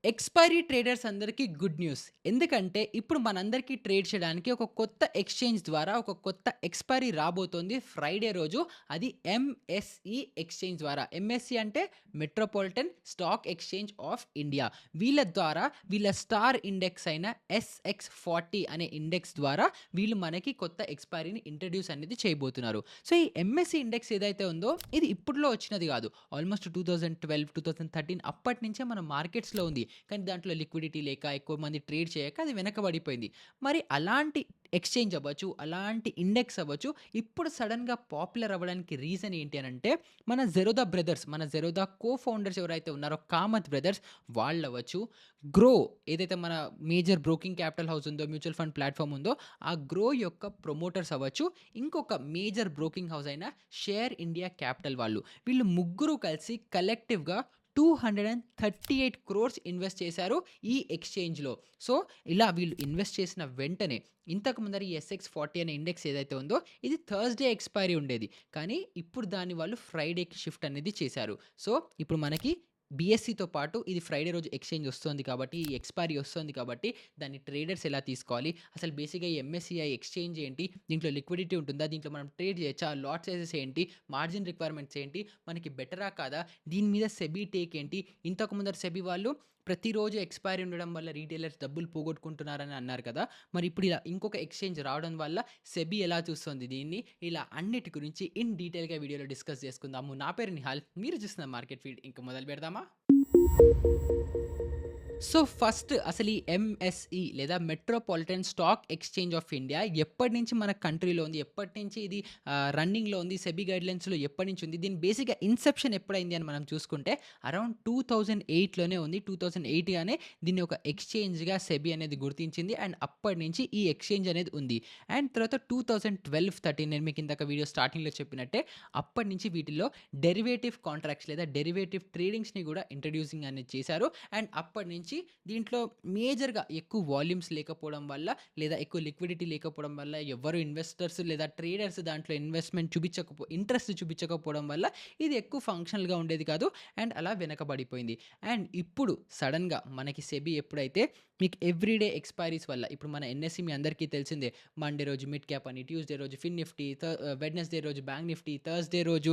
Expiry traders అందరికీ good news. ఎందుకంటే ఇప్పుడు మనందరికీ ట్రేడ్ చేయడానికి ఒక కొత్త ఎక్స్‌చేంజ్ ద్వారా ఒక కొత్త ఎక్స్‌పైరీ రాబోతోంది ఫ్రైడే రోజు. అది ఎంఎస్ఈ ఎక్స్‌చేంజ్ ద్వారా. ఎంఎస్ఈ అంటే metropolitan stock exchange of India. వీళ్ళ ద్వారా వీళ్ళ స్టార్ ఇండెక్స్ అయిన ఎస్ఎక్స్ 40 అనే ఇండెక్స్ ద్వారా వీళ్ళు మనకి కొత్త ఎక్స్‌పైరీని ఇంట్రొడ్యూస్ అనేది చేయబోతున్నారు. సో, ఈ ఎంఎస్ఈ ఇండెక్స్ ఏదైతే ఉందో ఇది ఇప్పట్లో వచ్చినది కాదు. ఆల్మోస్ట్ 2012, 2013 అప్పటి నుంచే మన మార్కెట్స్‌లో ఉంది. కానీ దాంట్లో లిక్విడిటీ లేక, ఎక్కువ మంది ట్రేడ్ చేయక అది వెనకబడిపోయింది. మరి అలాంటి ఎక్స్‌చేంజ్ అవ్వచ్చు, అలాంటి ఇండెక్స్ అవ్వచ్చు, ఇప్పుడు సడెన్‌గా పాపులర్ అవ్వడానికి రీజన్ ఏంటి అనంటే, మన జెరోదా బ్రదర్స్, మన జెరోదా కో ఫౌండర్స్ ఎవరైతే ఉన్నారో కామత్ బ్రదర్స్ వాళ్ళవ్వచ్చు, గ్రో ఏదైతే మన మేజర్ బ్రోకింగ్ క్యాపిటల్ హౌస్ ఉందో, మ్యూచువల్ ఫండ్ ప్లాట్‌ఫార్మ్ ఉందో, ఆ గ్రో యొక్క ప్రమోటర్స్ అవ్వచ్చు, ఇంకొక మేజర్ బ్రోకింగ్ హౌస్ అయిన షేర్ ఇండియా క్యాపిటల్ వాళ్ళు. వీళ్ళు ముగ్గురు కలిసి కలెక్టివ్‌గా 238 క్రోర్స్ ఇన్వెస్ట్ చేశారు ఈ ఎక్స్‌చేంజ్‌లో. సో, ఇలా వీళ్ళు ఇన్వెస్ట్ చేసిన వెంటనే ఇంతకు ముందర ఈ ఎస్ఎక్స్ 40 అనే ఇండెక్స్ ఏదైతే ఉందో ఇది థర్స్‌డే ఎక్స్‌పైరీ ఉండేది. కానీ ఇప్పుడు దాన్ని వాళ్ళు ఫ్రైడేకి షిఫ్ట్ అనేది చేశారు. సో, ఇప్పుడు మనకి బీఎస్‌సీతో పాటు ఇది ఫ్రైడే రోజు ఎక్స్‌చేంజ్ వస్తోంది కాబట్టి, ఈ ఎక్స్‌పైరీ వస్తోంది కాబట్టి దాన్ని ట్రేడర్స్ ఎలా తీసుకోవాలి? అసలు బేసిక్‌గా ఈ ఎంఎస్‌సిఐ ఎక్స్‌చేంజ్ ఏంటి? దీంట్లో లిక్విడిటీ ఉంటుందా? దీంట్లో మనం ట్రేడ్ చేయొచ్చా? లాట్ సైజెస్ ఏంటి? మార్జిన్ రిక్వైర్మెంట్స్ ఏంటి? మనకి బెటరా కాదా? దీని మీద సెబీ టేక్ ఏంటి? ఇంతకు ముందర సెబీ వాళ్ళు ప్రతిరోజు ఎక్స్‌పైరీ ఉండడం వల్ల రీటైలర్స్ డబ్బులు పోగొట్టుకుంటున్నారని అన్నారు కదా! మరి ఇప్పుడు ఇలా ఇంకొక ఎక్స్‌చేంజ్ రావడం వల్ల సెబీ ఎలా చూస్తోంది దీన్ని? ఇలా అన్నిటి గురించి ఇన్ డీటెయిల్‌గా వీడియోలో డిస్కస్ చేసుకుందాము. నా పేరు నిహాల్. మీరు చూస్తున్న మార్కెట్ ఫీడ్. ఇంక మొదలు పెడదామా? సో, ఫస్ట్ అసలు ఈ ఎంఎస్ఈ లేదా metropolitan stock exchange of India ఎప్పటినుంచి మన కంట్రీలో ఉంది? ఎప్పటినుంచి ఇది రన్నింగ్‌లో ఉంది? సెబీ గైడ్‌లైన్స్‌లో ఎప్పటినుంచి ఉంది? దీని బేసిక్‌గా ఇన్సెప్షన్ ఎప్పుడైంది అని మనం చూసుకుంటే అరౌండ్ 2008లోనే ఉంది. 2008 గానే దీన్ని ఒక ఎక్స్‌చేంజ్‌గా సెబీ అనేది గుర్తించింది. అండ్ అప్పటినుంచి ఈ ఎక్స్‌చేంజ్ అనేది ఉంది. అండ్ తర్వాత 2012, 13 నేను మీకు ఇందాక వీడియో స్టార్టింగ్‌లో చెప్పినట్టే అప్పటినుంచి వీటిల్లో డెరివేటివ్ కాంట్రాక్ట్స్ లేదా డెరివేటివ్ ట్రేడింగ్స్‌ని కూడా ఇంట్రొడ్యూసింగ్ అనేది చేశారు. అండ్ అప్పటినుంచి దీంట్లో మేజర్‌గా ఎక్కువ వాల్యూమ్స్ లేకపోవడం వల్ల, లేదా ఎక్కువ లిక్విడిటీ లేకపోవడం వల్ల, ఎవ్వరు ఇన్వెస్టర్స్ లేదా ట్రేడర్స్ దాంట్లో ఇన్వెస్ట్‌మెంట్ ఇంట్రెస్ట్ చూపించకపోవడం వల్ల ఇది ఎక్కువ ఫంక్షనల్‌గా ఉండేది కాదు. అండ్ అలా వెనకబడిపోయింది. అండ్ ఇప్పుడు సడెన్‌గా మనకి సెబీ ఎప్పుడైతే మీకు ఎవ్రీడే ఎక్స్‌పైరీస్ వల్ల ఇప్పుడు మన ఎన్ఎస్‌సి మీ అందరికీ తెలిసిందే. మండే రోజు మిడ్ క్యాప్ అని, ట్యూస్‌డే రోజు ఫిన్ నిఫ్టీ, వెడ్నెస్‌డే రోజు బ్యాంక్ నిఫ్టీ, థర్స్‌డే రోజు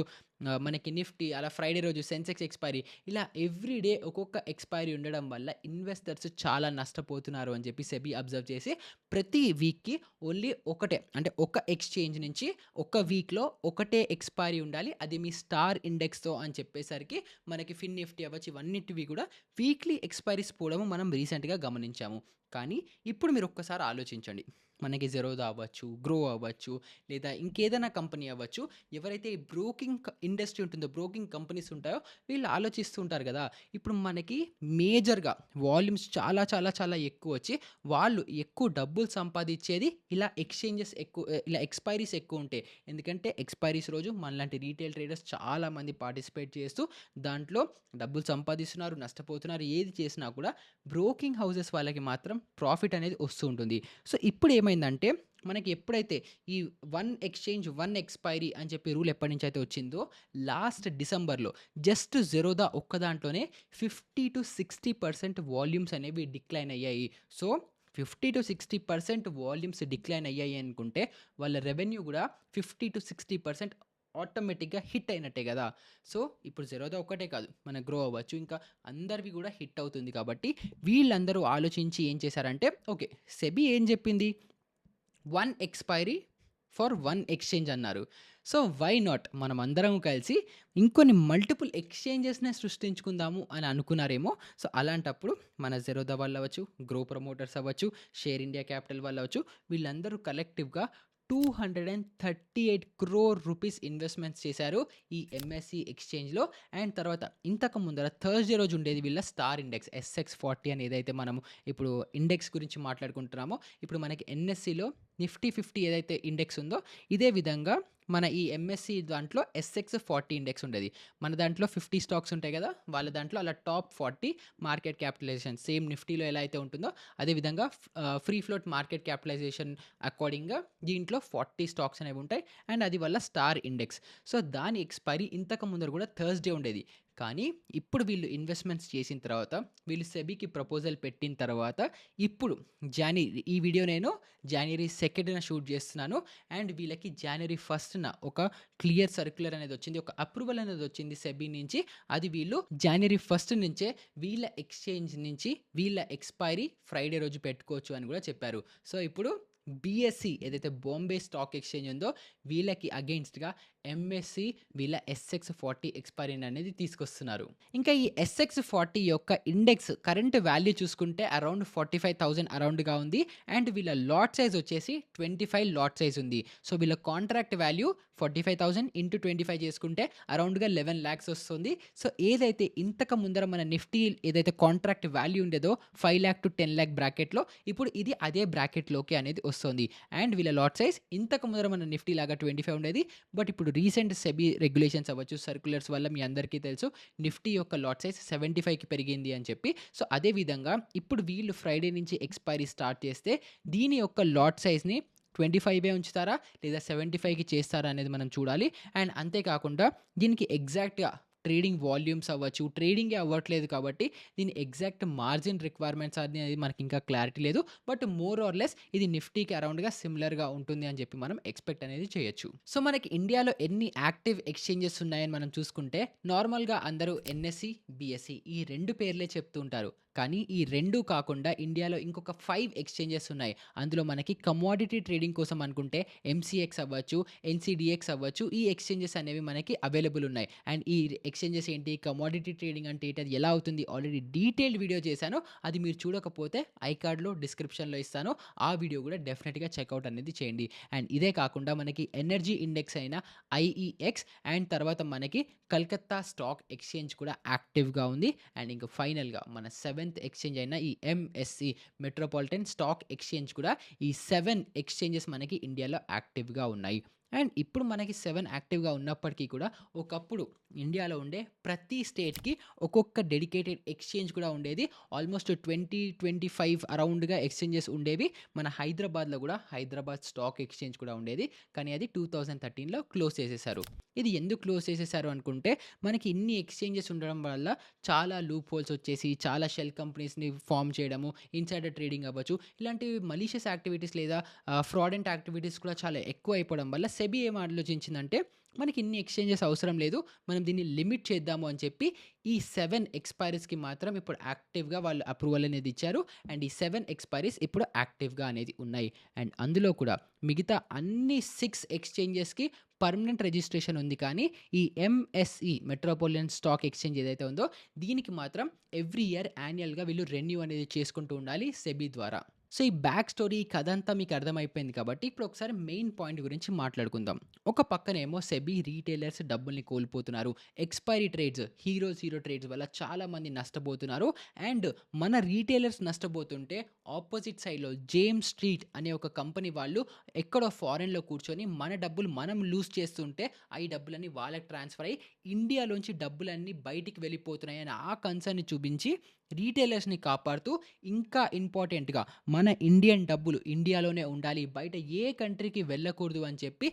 మనకి నిఫ్టీ, అలా ఫ్రైడే రోజు సెన్సెక్స్ ఎక్స్‌పైరీ, ఇలా ఎవ్రీడే ఒక్కొక్క ఎక్స్‌పైరీ ఉండడం వల్ల ఇన్వెస్టర్స్ చాలా నష్టపోతున్నారు అని చెప్పి సెబీ అబ్జర్వ్ చేసి ప్రతి వీక్‌కి ఓన్లీ ఒకటే అంటే ఒక ఎక్స్‌చేంజ్ నుంచి ఒక వీక్‌లో ఒకటే ఎక్స్‌పైరీ ఉండాలి. అది మీ స్టార్ ఇండెక్స్‌తో అని చెప్పేసరికి మనకి ఫిన్ నిఫ్టీ అవ్వచ్చు ఇవన్నిటివి కూడా వీక్లీ ఎక్స్‌పైరీస్ పోవడం మనం రీసెంట్‌గా గమనించాము. కానీ ఇప్పుడు మీరు ఒక్కసారి ఆలోచించండి. మనకి జెరోదా అవ్వచ్చు, గ్రో అవ్వచ్చు, లేదా ఇంకేదైనా కంపెనీ అవ్వచ్చు. ఎవరైతే ఈ బ్రోకింగ్ ఇండస్ట్రీ ఉంటుందో, బ్రోకింగ్ కంపెనీస్ ఉంటాయో వీళ్ళు ఆలోచిస్తూ ఉంటారు గదా! ఇప్పుడు మనకి మేజర్‌గా వాల్యూమ్స్ చాలా చాలా చాలా ఎక్కువొచ్చి, వాళ్ళు ఎక్కువ డబ్బులు సంపాదించేది ఇలా ఎక్స్‌చేంజెస్ ఇలా ఎక్స్‌పైరీస్ ఎక్కువుంటాయి. ఎందుకంటే ఎక్స్‌పైరీస్ రోజు మనలాంటి రీటైల్ ట్రేడర్స్ చాలామంది పార్టిసిపేట్ చేస్తూ దాంట్లో డబ్బులు సంపాదిస్తున్నారు, నష్టపోతున్నారు. ఏది చేసినా కూడా బ్రోకింగ్ హౌసెస్ వాళ్ళకి మాత్రం ప్రాఫిట్ అనేది వస్తూ ఉంటుంది. సో, ఇప్పుడు ఏమైందంటే మనకి ఎప్పుడైతే ఈ వన్ ఎక్స్‌చేంజ్, వన్ ఎక్స్‌పైరీ అని చెప్పి రూల్ ఎప్పటినుంచైతే వచ్చిందో లాస్ట్ డిసెంబర్‌లో జస్ట్ జెరోదా ఒక్క దాంట్లోనే 50-60% వాల్యూమ్స్ అనేవి డిక్లైన్ అయ్యాయి. సో, 50-60% వాల్యూమ్స్ డిక్లైన్ అయ్యాయి అనుకుంటే వాళ్ళ రెవెన్యూ గూడా 50-60% ఆటోమేటిక్‌గా హిట్ అయినట్టే గదా! సో, ఇప్పుడు జెరోదా ఒక్కటే కాదు. మన గ్రో అవ్వచ్చు. ఇంకా అందరివి గూడా హిట్ అవుతుంది కాబట్టి వీళ్ళందరూ ఆలోచించి ఏం చేశారంటే ఓకే. సెబీ ఏం జెప్పింది? One expiry for one exchange అన్నారు. సో, వై నాట్ మనమందరం కలిసి ఇంకొన్ని మల్టిపుల్ ఎక్స్‌చేంజెస్‌నే సృష్టించుకుందాము అని అనుకున్నారేమో. సో, అలాంటప్పుడు మన జెరోదా వాళ్ళవ్వచ్చు, గ్రో ప్రమోటర్స్ అవ్వచ్చు, షేర్ ఇండియా క్యాపిటల్ వాళ్ళవ్వచ్చు, వీళ్ళందరూ కలెక్టివ్‌గా 238 క్రోర్ రూపీస్ ఇన్వెస్ట్‌మెంట్స్ చేశారు ఈ ఎంఎస్‌సి ఎక్స్‌చేంజ్‌లో. అండ్ తర్వాత ఇంతకు ముందర థర్స్‌డే రోజు ఉండేది వీళ్ళ స్టార్ ఇండెక్స్ ఎస్ఎక్స్ 40 అని ఏదైతే మనము ఇప్పుడు ఇండెక్స్ గురించి మాట్లాడుకుంటున్నామో, ఇప్పుడు మనకి ఎన్ఎస్‌సిలో నిఫ్టీ 50 ఏదైతే ఇండెక్స్ ఉందో, ఇదే విధంగా మన ఈ ఎంఎస్‌సి దాంట్లో ఎస్ఎక్స్ 40 ఇండెక్స్ ఉండేది. మన దాంట్లో 50 స్టాక్స్ ఉంటాయి గదా! వాళ్ళ దాంట్లో అలా టాప్ 40 మార్కెట్ క్యాపిటలైజేషన్ సేమ్ నిఫ్టీలో ఎలా అయితే ఉంటుందో, అదే విధంగా ఫ్రీ ఫ్లోట్ మార్కెట్ క్యాపిటలైజేషన్ అకార్డింగ్‌గా దీంట్లో 40 స్టాక్స్ అనేవి ఉంటాయి. అండ్ అది వాళ్ళ స్టార్ ఇండెక్స్. సో, దాని ఎక్స్‌పైరీ ఇంతకు ముందర గూడా థర్స్‌డే ఉండేది. కానీ ఇప్పుడు వీళ్ళు ఇన్వెస్ట్‌మెంట్స్ చేసిన తర్వాత, వీళ్ళు సెబీకి ప్రపోజల్ పెట్టిన తర్వాత, ఇప్పుడు ఈ వీడియో నేను జాన్యురీ 2న షూట్ చేస్తున్నాను. అండ్ వీళ్ళకి జాన్యురీ 1న ఒక క్లియర్ సర్క్యులర్ అనేదొచ్చింది. ఒక అప్రూవల్ అనేదొచ్చింది సెబీ నుంచి. అది వీళ్ళు జాన్యురీ 1 నుంచే వీళ్ళ ఎక్స్‌చేంజ్ నుంచి వీళ్ళ ఎక్స్‌పైరీ ఫ్రైడే రోజు పెట్టుకోవచ్చు అని గూడా చెప్పారు. సో, ఇప్పుడు బీఎస్‌సి ఏదైతే బాంబే స్టాక్ ఎక్స్‌చేంజ్ ఉందో వీళ్ళకి అగెయిన్స్ట్‌గా ఎంఎస్‌సి వీళ్ళ ఎస్ఎక్స్ 40 ఎక్స్‌పైరీని అనేది తీసుకొస్తున్నారు. ఇంకా ఈ ఎస్ఎక్స్ 40 యొక్క ఇండెక్స్ కరెంట్ వాల్యూ చూసుకుంటే అరౌండ్ 45,000 అరౌండ్‌గా ఉంది. అండ్ వీళ్ళ లాట్ సైజ్ వచ్చేసి 25 లాట్ సైజ్ ఉంది. సో, వీళ్ళ కాంట్రాక్ట్ వాల్యూ 45,000 ఇంటూ 25 చేసుకుంటే అరౌండ్‌గా 11 లాక్స్ వస్తుంది. సో, ఏదైతే ఇంతకు ముందర మన నిఫ్టీ ఏదైతే కాంట్రాక్ట్ వాల్యూ ఉండేదో 5 లాక్ టు 10 లాక్ బ్రాకెట్‌లో ఇప్పుడు ఇది అదే బ్రాకెట్‌లోకి అనేది వస్తుంది. అండ్ వీళ్ళ లాట్ సైజ్ ఇంతకు ముందర మన నిఫ్టీ లాగా 25 ఉండేది. బట్ ఇప్పుడు రీసెంట్ సెబీ రెగ్యులేషన్స్ అవ్వచ్చు, సర్క్యులర్స్ వల్ల మీ అందరికీ తెలుసు నిఫ్టీ యొక్క లాట్ సైజ్ 75కి పెరిగింది అని చెప్పి. సో, అదే విధంగా ఇప్పుడు వీళ్ళు ఫ్రైడే నుంచి ఎక్స్‌పైరీ స్టార్ట్ చేస్తే దీని యొక్క లాట్ సైజ్‌ని 25 ఉంచుతారా? లేదా 75కి చేస్తారా? అనేది మనం చూడాలి. అండ్ అంతేకాకుండా దీనికి ఎగ్జాక్ట్‌గా ట్రేడింగ్ వాల్యూమ్స్ అవ్వచ్చు, ట్రేడింగే అవ్వట్లేదు కాబట్టి దీని ఎగ్జాక్ట్ మార్జిన్ రిక్వైర్మెంట్స్ అనేది మనకింకా క్లారిటీ లేదు. బట్ మోర్ ఆర్ లెస్ ఇది నిఫ్టీకి అరౌండ్‌గా సిమిలర్‌గా ఉంటుంది అని చెప్పి మనం ఎక్స్‌పెక్ట్ అనేది చేయొచ్చు. సో, మనకి ఇండియాలో ఎన్ని యాక్టివ్ ఎక్స్‌చేంజెస్ ఉన్నాయని మనం చూసుకుంటే నార్మల్‌గా అందరూ ఎన్ఎస్‌సి, బీఎస్‌సి ఈ 2 పేర్లే చెప్తూ ఉంటారు. కానీ ఈ 2 కాకుండా ఇండియాలో ఇంకొక 5 ఎక్స్‌చేంజెస్ ఉన్నాయి. అందులో మనకి కమోడిటీ ట్రేడింగ్ కోసం అనుకుంటే ఎంసీఎక్స్ అవ్వచ్చు, ఎన్సీడీఎక్స్ అవ్వచ్చు. ఈ ఎక్స్‌చేంజెస్ అనేవి మనకి అవైలబుల్ ఉన్నాయి. అండ్ ఈ ఎక్స్‌చేంజెస్ ఏంటి? కమోడిటీ ట్రేడింగ్ అంటే ఏంటి? అది ఎలా అవుతుంది? ఆల్రెడీ డీటెయిల్డ్ వీడియో చేశాను. అది మీరు చూడకపోతే ఐకార్డ్‌లో డిస్క్రిప్షన్‌లో ఇస్తాను. ఆ వీడియో కూడా డెఫినిట్‌గా చెక్‌ఔట్ అనేది చేయండి. అండ్ ఇదే కాకుండా మనకి ఎనర్జీ ఇండెక్స్ అయిన ఐఈఎక్స్ అండ్ తర్వాత మనకి కల్కత్తా స్టాక్ ఎక్స్‌చేంజ్ కూడా యాక్టివ్‌గా ఉంది. అండ్ ఇంక ఫైనల్‌గా మన 7th ఎక్స్‌చేంజ్ అయిన ఈ ఎంఎస్‌సి మెట్రోపాలిటన్ స్టాక్ ఎక్స్‌చేంజ్ కూడా ఈ 7 ఎక్స్‌చేంజెస్ మనకి ఇండియాలో యాక్టివ్‌గా ఉన్నాయి. అండ్ ఇప్పుడు మనకి 7 యాక్టివ్‌గా ఉన్నప్పటికీ కూడా ఒకప్పుడు ఇండియాలో ఉండే ప్రతి స్టేట్‌కి ఒక్కొక్క డెడికేటెడ్ ఎక్స్‌చేంజ్ కూడా ఉండేది. ఆల్మోస్ట్ 20, 25 అరౌండ్‌గా ఎక్స్‌చేంజెస్ ఉండేవి. మన హైదరాబాద్‌లో కూడా హైదరాబాద్ స్టాక్ ఎక్స్‌చేంజ్ కూడా ఉండేది. కానీ అది 2013లో క్లోజ్ చేసేశారు. ఇది ఎందుకు క్లోజ్ చేసేశారు అనుకుంటే మనకి ఇన్ని ఎక్స్‌చేంజెస్ ఉండడం వల్ల చాలా లూప్ హోల్స్ వచ్చేసి చాలా షెల్ కంపెనీస్‌ని ఫార్మ్ చేయడము, ఇన్సైడర్ ట్రేడింగ్ అవ్వచ్చు, ఇలాంటివి మలీషియస్ యాక్టివిటీస్ లేదా ఫ్రాడెంట్ యాక్టివిటీస్ కూడా చాలా ఎక్కువ అయిపోవడం వల్ల సెబీ ఏం ఆలోచించిందంటే మనకి ఇన్ని ఎక్స్‌చేంజెస్ అవసరం లేదు. మనం దీన్ని లిమిట్ చేద్దాము అని చెప్పి ఈ 7 ఎక్స్‌పైరీస్‌కి మాత్రం ఇప్పుడు యాక్టివ్‌గా వాళ్ళు అప్రూవల్ అనేది ఇచ్చారు. అండ్ ఈ 7 ఎక్స్‌పైరీస్ ఇప్పుడు యాక్టివ్‌గా అనేది ఉన్నాయి. అండ్ అందులో కూడా మిగతా అన్ని 6 ఎక్స్‌చేంజెస్‌కి పర్మనెంట్ రిజిస్ట్రేషన్ ఉంది. కానీ ఈ ఎంఎస్‌ఈ మెట్రోపాలిటన్ స్టాక్ ఎక్స్‌చేంజ్ ఏదైతే ఉందో దీనికి మాత్రం ఎవ్రీ ఇయర్ యాన్యుయల్‌గా వీళ్ళు రెన్యూ అనేది చేసుకుంటూ ఉండాలి సెబీ ద్వారా. సో, ఈ బ్యాక్ స్టోరీ ఈ కథ అంతా మీకు అర్థమైపోయింది కాబట్టి ఇప్పుడు ఒకసారి మెయిన్ పాయింట్ గురించి మాట్లాడుకుందాం. ఒక పక్కనేమో సెబీ రీటైలర్స్ డబ్బుల్ని కోల్పోతున్నారు. ఎక్స్‌పైరీ ట్రేడ్స్, హీరో ట్రేడ్స్ వల్ల చాలామంది నష్టపోతున్నారు. అండ్ మన రీటైలర్స్ నష్టపోతుంటే ఆపోజిట్ సైడ్‌లో జేమ్స్ స్ట్రీట్ అనే ఒక కంపెనీ వాళ్ళు ఎక్కడో ఫారెన్‌లో కూర్చొని మన డబ్బులు మనం లూజ్ చేస్తుంటే ఈ డబ్బులన్నీ వాళ్ళకి ట్రాన్స్‌ఫర్ అయ్యి ఇండియాలోంచి డబ్బులన్నీ బయటికి వెళ్ళిపోతున్నాయని ఆ కన్సర్న్‌ని చూపించి రీటైలర్స్‌ని కాపాడుతూ ఇంకా ఇంపార్టెంట్‌గా మన ఇండియన్ డబ్బులు ఇండియాలోనే ఉండాలి. బయట ఏ కంట్రీకి వెళ్ళకూడదు అని చెప్పి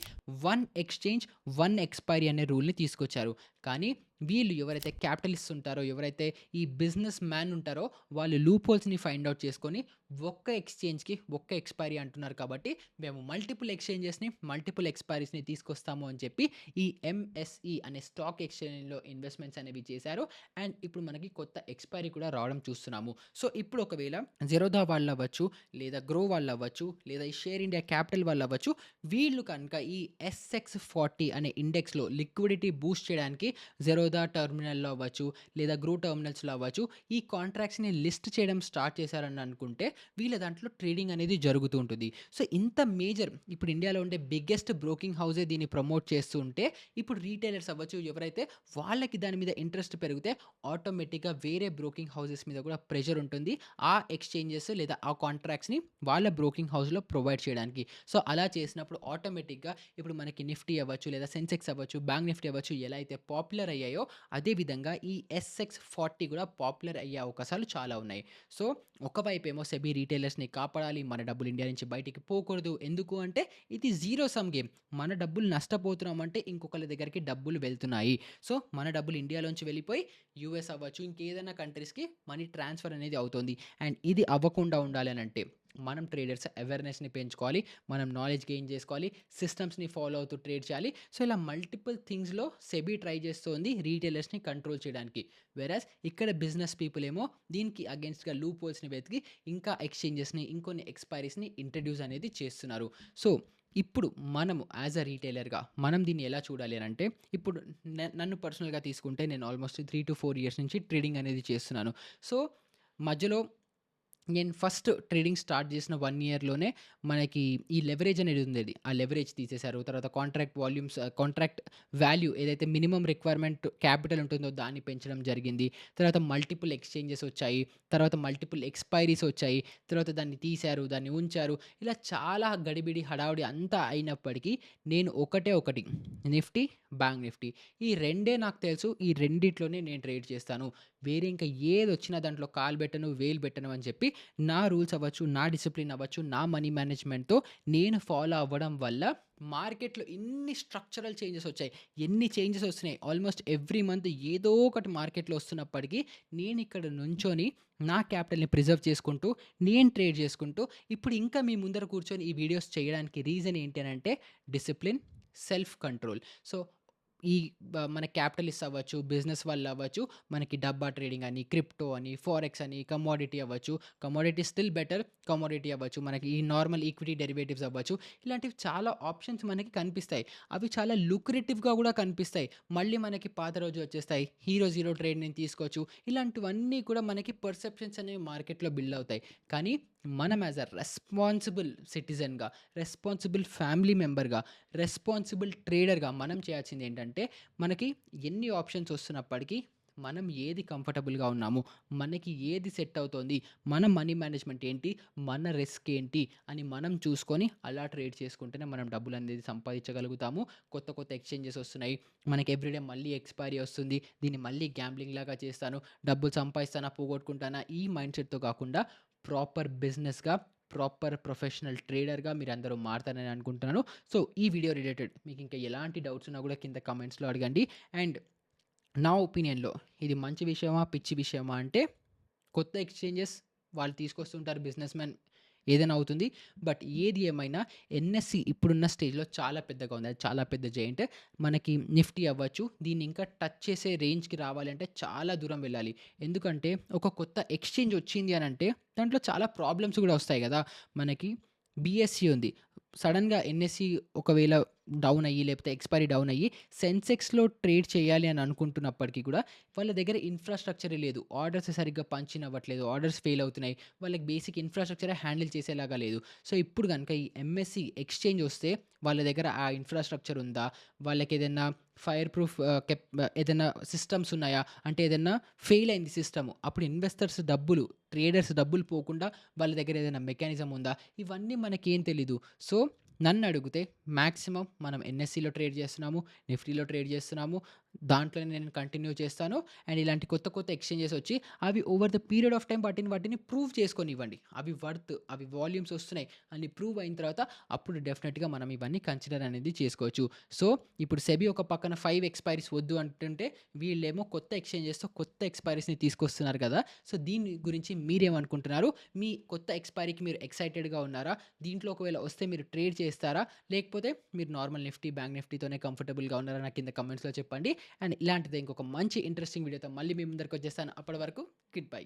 వన్ ఎక్స్‌చేంజ్, వన్ ఎక్స్‌పైరీ అనే రూల్‌ని తీసుకొచ్చారు. కానీ వీళ్ళు ఎవరైతే క్యాపిటలిస్ట్స్ ఉంటారో, ఎవరైతే ఈ బిజినెస్ మ్యాన్ ఉంటారో వాళ్ళు లూప్ హోల్స్‌ని ఫైండ్ ఔట్ చేసుకొని ఒక్క ఎక్స్‌చేంజ్‌కి ఒక్క ఎక్స్‌పైరీ అంటున్నారు కాబట్టి మేము మల్టిపుల్ ఎక్స్‌చేంజెస్‌ని, మల్టిపుల్ ఎక్స్‌పైరీస్‌ని తీసుకొస్తాము అని చెప్పి ఈ ఎంఎస్‌ఈ అనే స్టాక్ ఎక్స్‌చేంజ్‌లో ఇన్వెస్ట్‌మెంట్స్ అనేవి చేశారు. అండ్ ఇప్పుడు మనకి కొత్త ఎక్స్‌పైరీ కూడా రావడం చూస్తున్నాము. సో, ఇప్పుడు ఒకవేళ జెరోదా వాళ్ళవ్వచ్చు, లేదా గ్రో వాళ్ళవ్వచ్చు, లేదా ఈ షేర్ ఇండియా క్యాపిటల్ వాళ్ళవ్వచ్చు, వీళ్ళు కనుక ఈ ఎస్ఎక్స్ 40 అనే ఇండెక్స్‌లో లిక్విడిటీ బూస్ట్ చేయడానికి జెరోదా టెర్మినల్‌లో అవ్వచ్చు, లేదా గ్రో టెర్మినల్స్‌లో అవ్వచ్చు, ఈ కాంట్రాక్ట్స్‌ని లిస్ట్ చేయడం స్టార్ట్ చేశారని అనుకుంటే వీళ్ళ దాంట్లో ట్రేడింగ్ అనేది జరుగుతూ ఉంటుంది. సో, ఇంత మేజర్ ఇప్పుడు ఇండియాలో ఉండే బిగ్గెస్ట్ బ్రోకింగ్ హౌసే దీన్ని ప్రమోట్ చేస్తూ ఉంటే ఇప్పుడు రీటైలర్స్ అవ్వచ్చు, ఎవరైతే వాళ్ళకి దాని మీద ఇంట్రెస్ట్ పెరిగితే ఆటోమేటిక్‌గా వేరే బ్రోకింగ్ హౌసెస్ మీద కూడా ప్రెషర్ ఉంటుంది. ఆ ఎక్స్‌చేంజెస్ లేదా ఆ కాంట్రాక్ట్స్‌ని వాళ్ళ బ్రోకింగ్ హౌస్‌లో ప్రొవైడ్ చేయడానికి. సో, అలా చేసినప్పుడు ఆటోమేటిక్‌గా ఇప్పుడు మనకి నిఫ్టీ అవ్వచ్చు, లేదా సెన్సెక్స్ అవ్వచ్చు, బ్యాంక్ నిఫ్టీ అవ్వచ్చు ఎలా అయితే పాపులర్ అయ్యాయో ఉన్నాయో, అదే విధంగా ఈ ఎస్ఎక్స్-40 కూడా పాపులర్ అయ్యే అవకాశాలు చాలా ఉన్నాయి. సో, ఒకవైపేమో సెబీ రిటైలర్స్‌ని కాపాడాలి. మన డబ్బులు ఇండియా నుంచి బయటికి పోకూడదు. ఎందుకు అంటే ఇది జీరో సమ్ గేమ్. మన డబ్బులు నష్టపోతున్నామంటే ఇంకొకళ్ళ దగ్గరికి డబ్బులు వెళ్తున్నాయి. సో, మన డబ్బులు ఇండియాలోంచి వెళ్ళిపోయి యూఎస్ అవ్వచ్చు, ఇంకేదైనా కంట్రీస్‌కి మనీ ట్రాన్స్‌ఫర్ అనేది అవుతుంది. అండ్ ఇది అవ్వకుండా ఉండాలనంటే మనం ట్రేడర్స్ అవేర్‌నెస్‌ని పెంచుకోవాలి. మనం నాలెడ్జ్ గెయిన్ చేసుకోవాలి. సిస్టమ్స్‌ని ఫాలో అవుతూ ట్రేడ్ చేయాలి. సో, ఇలా మల్టిపుల్ థింగ్స్‌లో సెబీ ట్రై చేస్తోంది రీటైలర్స్‌ని కంట్రోల్ చేయడానికి. వెరాస్ ఇక్కడ బిజినెస్ పీపుల్ ఏమో దీనికి అగెయిన్స్ట్‌గా లూప్ హోల్స్‌ని వెతికి ఇంకా ఎక్స్‌చేంజెస్‌ని, ఇంకొన్ని ఎక్స్‌పైరీస్‌ని ఇంట్రడ్యూస్ అనేది చేస్తున్నారు. సో, ఇప్పుడు మనము యాస్ ఎ రిటైలర్‌గా మనం దీన్ని ఎలా చూడాలి అనంటే, ఇప్పుడు నన్ను పర్సనల్‌గా తీసుకుంటే నేను ఆల్మోస్ట్ 3-4 ఇయర్స్ నుంచి ట్రేడింగ్ అనేది చేస్తున్నాను. సో, మధ్యలో నేను ఫస్ట్ ట్రేడింగ్ స్టార్ట్ చేసిన 1 ఇయర్‌లోనే మనకి ఈ లెవరేజ్ అనేది ఉండేది. ఆ లెవరేజ్ తీసేశారు. తర్వాత కాంట్రాక్ట్ వాల్యూమ్స్ కాంట్రాక్ట్ వాల్యూ ఏదైతే మినిమమ్ రిక్వైర్మెంట్ క్యాపిటల్ ఉంటుందో దాన్ని పెంచడం జరిగింది. తర్వాత మల్టిపుల్ ఎక్స్‌చేంజెస్ వచ్చాయి. తర్వాత మల్టిపుల్ ఎక్స్‌పైరీస్ వచ్చాయి. తర్వాత దాన్ని తీశారు. దాన్ని ఉంచారు. ఇలా చాలా గడిబిడి, హడావిడి అంతా అయినప్పటికీ నేను ఒకటే ఒకటి నిఫ్టీ, బ్యాంక్ నిఫ్టీ ఈ రెండే నాకు తెలుసు. ఈ రెండిట్లోనే నేను ట్రేడ్ చేస్తాను. వేరే ఇంకా ఏదొచ్చినా దాంట్లో కాలు పెట్టను, వేలు పెట్టను అని చెప్పి నా రూల్స్ అవ్వచ్చు, నా డిసిప్లిన్ అవ్వచ్చు, నా మనీ మేనేజ్‌మెంట్‌తో నేను ఫాలో అవ్వడం వల్ల మార్కెట్‌లో ఇన్ని స్ట్రక్చరల్ చేంజెస్ వచ్చాయి. ఎన్ని చేంజెస్ వస్తున్నాయి. ఆల్మోస్ట్ ఎవ్రీ మంత్ ఏదో ఒకటి మార్కెట్‌లో వస్తున్నప్పటికీ నేనిక్కడ నుంచొని నా క్యాపిటల్‌ని ప్రిజర్వ్ చేసుకుంటూ, నేను ట్రేడ్ చేసుకుంటూ ఇప్పుడు ఇంకా మీ ముందర కూర్చొని ఈ వీడియోస్ చేయడానికి రీజన్ ఏంటి అనంటే డిసిప్లిన్, సెల్ఫ్ కంట్రోల్. సో, ఈ మన క్యాపిటలిస్ట్ అవ్వచ్చు, బిజినెస్ వాళ్ళు అవ్వచ్చు, మనకి డబ్బా ట్రేడింగ్ అని, క్రిప్టో అని, ఫారెక్స్ అని, కమోడిటీ అవ్వచ్చు. Commodity still better. కమోడిటీ అవ్వచ్చు. మనకి ఈ నార్మల్ ఈక్విటీ డెరివేటివ్స్ అవ్వచ్చు. ఇలాంటివి చాలా ఆప్షన్స్ మనకి కనిపిస్తాయి. అవి చాలా లుక్రేటివ్‌గా గూడా కనిపిస్తాయి. మళ్ళీ మనకి పాత రోజు వచ్చేస్తాయి. హీరో జీరో ట్రేడ్ నేను తీసుకోవచ్చు. ఇలాంటివన్నీ కూడా మనకి పర్సెప్షన్స్ అనేవి మార్కెట్‌లో బిల్డ్ అవుతాయి. కానీ మనం యాస్ ఎ రెస్పాన్సిబుల్ సిటిజన్‌గా, రెస్పాన్సిబుల్ ఫ్యామిలీ మెంబర్‌గా, రెస్పాన్సిబుల్ ట్రేడర్‌గా మనం చేయాల్సిందేంటంటే, మనకి ఎన్ని ఆప్షన్స్ వస్తున్నప్పటికీ, మనం ఏది కంఫర్టబుల్‌గా ఉన్నాము, మనకి ఏది సెట్ అవుతోంది, మన మనీ మేనేజ్‌మెంట్ ఏంటి, మన రిస్క్ ఏంటి అని మనం చూసుకొని అలా ట్రేడ్ చేసుకుంటేనే మనం డబ్బులనేది సంపాదించగలుగుతాము. కొత్త కొత్త ఎక్స్‌చేంజెస్ వస్తున్నాయి. మనకి ఎవ్రీడే మళ్ళీ ఎక్స్‌పైరీ వస్తుంది. దీన్ని మళ్ళీ గ్యాంబ్లింగ్ లాగా చేస్తాను. డబ్బులు సంపాదిస్తానా, పోగొట్టుకుంటానా ఈ మైండ్‌సెట్‌తో కాకుండా ప్రాపర్ బిజినెస్‌గా, ప్రాపర్ ప్రొఫెషనల్ ట్రేడర్‌గా మీరందరూ మారతారని అనుకుంటున్నాను. సో, ఈ వీడియో రిలేటెడ్ మీకింకా ఎలాంటి డౌట్స్ ఉన్నా గూడా కింద కామెంట్స్‌లో అడగండి. అండ్ నా ఒపీనియన్‌లో ఇది మంచి విషయమా? పిచ్చి విషయమా? అంటే కొత్త ఎక్స్‌చేంజెస్ వాళ్ళు తీసుకొస్తుంటారు బిజినెస్ మ్యాన్ ఏదైనా అవుతుంది. బట్ ఏది ఏమైనా ఎన్ఎస్‌సి ఇప్పుడున్న స్టేజ్‌లో చాలా పెద్దగా ఉంది. అది చాలా పెద్ద జెయింట్. మనకి నిఫ్టీ అవ్వచ్చు. దీన్ని ఇంకా టచ్ చేసే రేంజ్‌కి రావాలంటే చాలా దూరం వెళ్ళాలి. ఎందుకంటే ఒక కొత్త ఎక్స్‌చేంజ్ వచ్చింది అనంటే దాంట్లో చాలా ప్రాబ్లమ్స్ గూడా వస్తాయి గదా! మనకి బీఎస్‌ఈ ఉంది. సడెన్‌గా ఎన్ఎస్‌ఈ ఒకవేళ డౌన్ అయ్యి లేకపోతే ఎక్స్‌పైరీ డౌన్ అయ్యి సెన్సెక్స్‌లో ట్రేడ్ చేయాలి అని అనుకుంటున్నప్పటికీ కూడా వాళ్ళ దగ్గర ఇన్‌ఫ్రాస్ట్రక్చరే లేదు. ఆర్డర్స్ సరిగ్గా పంచిన్ అవ్వట్లేదు. ఆర్డర్స్ ఫెయిల్ అవుతున్నాయి. వాళ్ళకి బేసిక్ ఇన్‌ఫ్రాస్ట్రక్చరే హ్యాండిల్ చేసేలాగా లేదు. సో, ఇప్పుడు గనుక ఈ ఎంఎస్‌సి ఎక్స్‌చేంజ్ వస్తే వాళ్ళ దగ్గర ఆ ఇన్‌ఫ్రాస్ట్రక్చర్ ఉందా? వాళ్ళకేదన్నా ఫైర్ ప్రూఫ్ ఏదన్నా సిస్టమ్స్ ఉన్నాయా? అంటే ఏదన్నా ఫెయిల్ అయింది సిస్టము. అప్పుడు ఇన్వెస్టర్స్ డబ్బులు, ట్రేడర్స్ డబ్బులు పోకుండా వాళ్ళ దగ్గర ఏదైనా మెకానిజం ఉందా? ఇవన్నీ మనకేం తెలీదు. సో, నన్నడిగితే మాక్సిమం మనం ఎన్ఎస్‌సిలో ట్రేడ్ చేస్తున్నాము, నిఫ్టీలో ట్రేడ్ చేస్తున్నాము. దాంట్లోనే నేను కంటిన్యూ చేస్తాను. అండ్ ఇలాంటి కొత్త కొత్త ఎక్స్‌చేంజెస్ వచ్చి అవి over the period of time వాటిని ప్రూవ్ చేసుకోనివ్వండి. అవి వర్త్, అవి వాల్యూమ్స్ వస్తున్నాయి అని ప్రూవ్ అయిన తర్వాత అప్పుడు డెఫినిట్‌గా మనం ఇవన్నీ కన్సిడర్ అనేది చేసుకోవచ్చు. సో, ఇప్పుడు సెబీ ఒక పక్కన 5 ఎక్స్‌పైరీస్ వద్దు అంటుంటే వీళ్ళేమో కొత్త ఎక్స్‌చేంజెస్‌తో కొత్త ఎక్స్‌పైరీస్‌ని తీసుకొస్తున్నారు కదా! సో, దీని గురించి మీరేమనుకుంటున్నారు? మీ కొత్త ఎక్స్‌పైరీకి మీరు ఎక్సైటెడ్‌గా ఉన్నారా? దీంట్లో ఒకవేళ వస్తే మీరు ట్రేడ్ చేస్తారా? లేకపోతే మీరు నార్మల్ నిఫ్టీ, బ్యాంక్ నిఫ్టీతోనే కంఫర్టబుల్‌గా ఉన్నారా? నాకు కింద కామెంట్స్‌లో చెప్పండి. అండ్ ఇలాంటిదే ఇంకొక మంచి ఇంట్రెస్టింగ్ వీడియోతో మళ్ళీ మీ ముందరికొచ్చేస్తాను. అప్పటి వరకు గుడ్ బై.